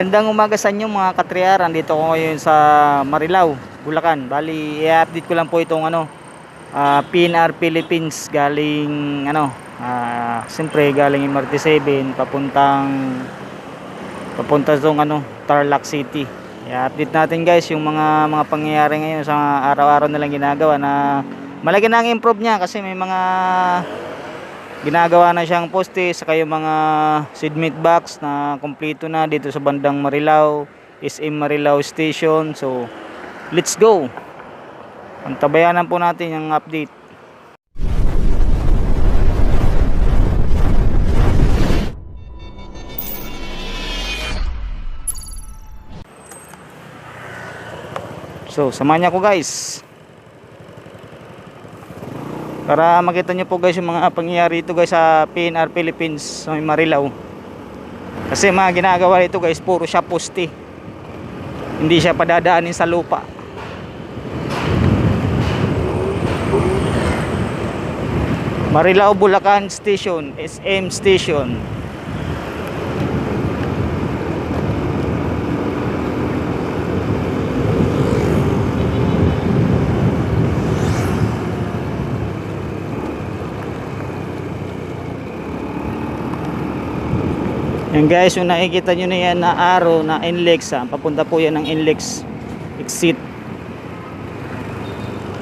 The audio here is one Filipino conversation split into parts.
Magandang umaga sa inyo mga katriyaran. Dito ko ngayon sa Marilao, Bulacan. Bali, i-update ko lang po itong PNR Philippines galing siyempre galing MRT 7 papunta zong Tarlac City. I-update natin guys yung mga pangyayari ngayon sa araw-araw nilang ginagawa na malaki na ang improve niya kasi may mga ginagawa na siyang poste saka yung mga seedmate box na kompleto na dito sa bandang Marilao, SM Marilao Station. So let's go, antabayanan po natin yung update. So samahan niyo ako guys para makita nyo po guys yung mga pangyayari ito guys sa PNR Philippines sa Marilao. Kasi mga ginagawa ito guys, puro siya poste, hindi siya padadaanin sa lupa. Marilao Bulacan Station, SM Station. Yan guys, yung nakikita nyo na yan na arrow na NLEX, papunta po yan ng NLEX exit.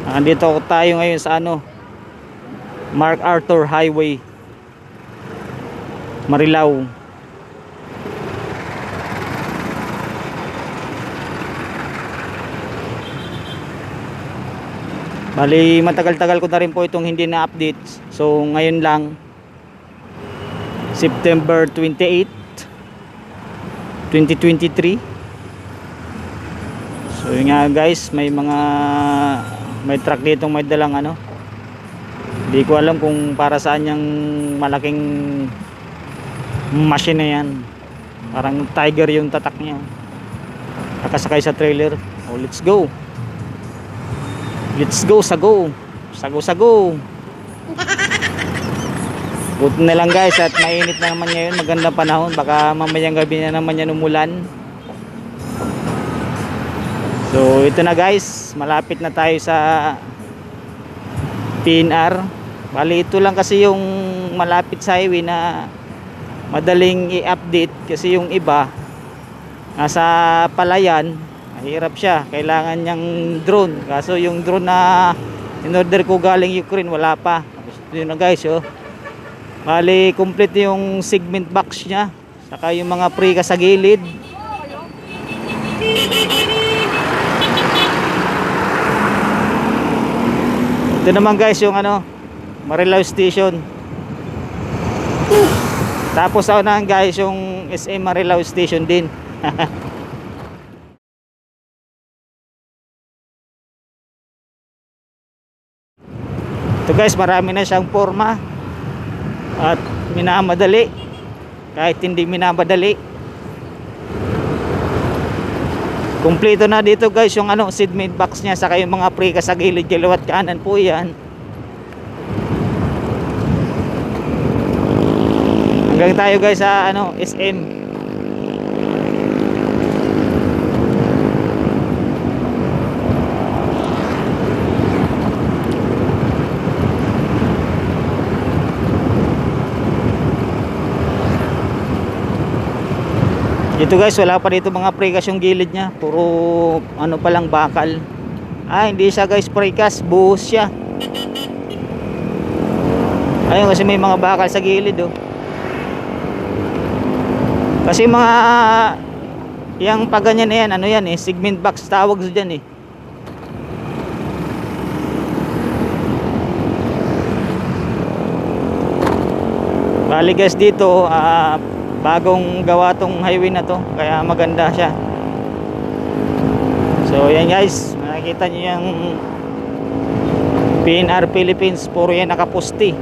Andito tayo ngayon sa MacArthur Highway, Marilao. Bali matagal-tagal ko na rin po itong hindi na update. So ngayon lang, September 28 2023. So yun nga guys, may truck dito may dalang hindi ko alam kung para saan yung malaking machine na yan. Parang tiger yung tatak niya, nakasakay sa trailer. Oh, let's go, sago. Buti na lang guys at mainit na naman ngayon, magandang panahon. Baka mamayang gabi na naman yan umulan. So ito na guys, malapit na tayo sa PNR. Bali ito lang kasi yung malapit sa highway na madaling i-update, kasi yung iba nasa palayan, mahirap siya, kailangan niyang drone. Kaso yung drone na in-order ko galing Ukraine wala pa. Ito na guys, oh. Bali complete yung segment box niya, saka yung mga prika sa gilid. Ito naman guys yung Marilao Station. Tapos unahan guys yung SM Marilao Station din. Ito guys, marami na siyang forma at minamadali kahit hindi minamadali. Kompleto na dito guys yung seedmate box niya, saka yung mga prika sa gilid, kaliwat kanan po yan. Hanggang tayo guys sa SM. Dito guys, wala pa dito mga prekas yung gilid niya, puro pa lang bakal. Hindi siya guys prekas, buhos siya. Ayun kasi may mga bakal sa gilid, oh. Kasi mga yung paganyan na yan, yan segment box tawag dyan Bali guys dito, bagong gawa tong highway na to, kaya maganda siya. So yan guys, makikita nyo yung PNR Philippines, puro yan nakaposte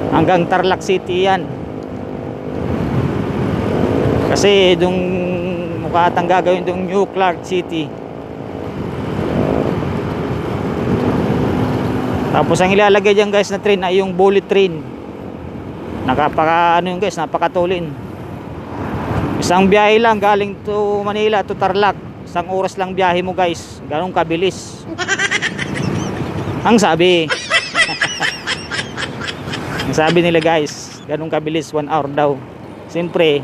hanggang Tarlac City yan. Kasi dung mukha atang gagawin dung New Clark City. Tapos ang ilalagay dyan guys na train ay yung bullet train. Napakatulin. Isang biyahe lang galing to Manila to Tarlac. Isang oras lang biyahe mo guys. Ganun kabilis. Ang sabi. Ang sabi nila guys, ganun kabilis, 1 hour daw. Siyempre,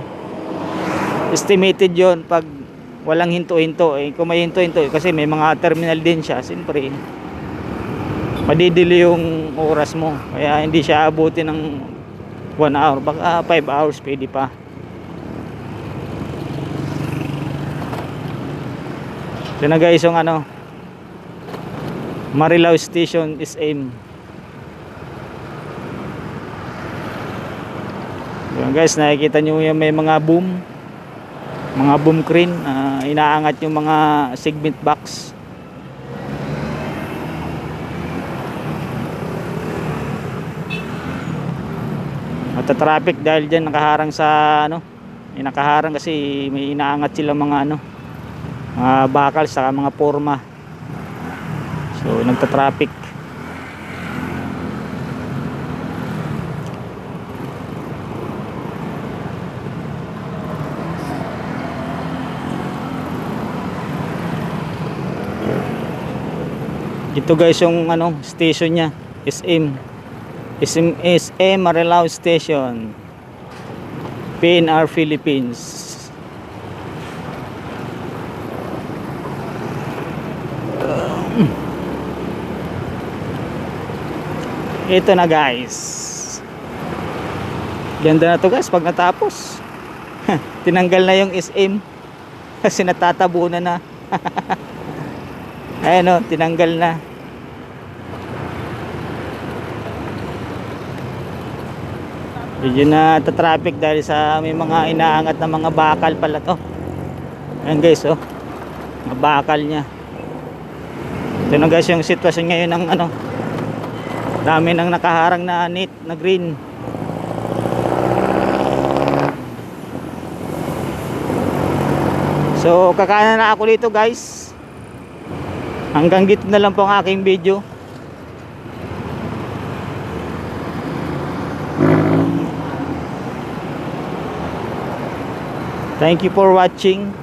estimated yon pag walang hinto-hinto. Kung may hinto-hinto, kasi may mga terminal din siya, siyempre, madidili yung oras mo. Kaya hindi siya abuti ng 1 hour. Baka 5 hours pwede pa. Ito na guys yung ano, Marilao Station SM. Yan guys, nakikita nyo yung may mga boom crane, inaangat yung mga segment box. Traffic dahil dyan nakaharang sa ano, nakaharang kasi may inaangat sila mga ano, mga bakal sa mga porma, so nagta-traffic. Ito guys yung ano, station nya, SM Marilao Station, PNR Philippines. Ito na guys, ganda na to guys pag natapos. Tinanggal na yung SM kasi natatabunan na. Ayan o, tinanggal na. Medyo na traffic dahil sa may mga inaangat na mga bakal pala to. Ayan guys, oh, mga bakal nya. Ito na guys yung sitwasyon ngayon ng ano, dami nang nakaharang na neat na green. So kakanan na ako dito guys. Hanggang dito na lang po ang aking video. Thank you for watching.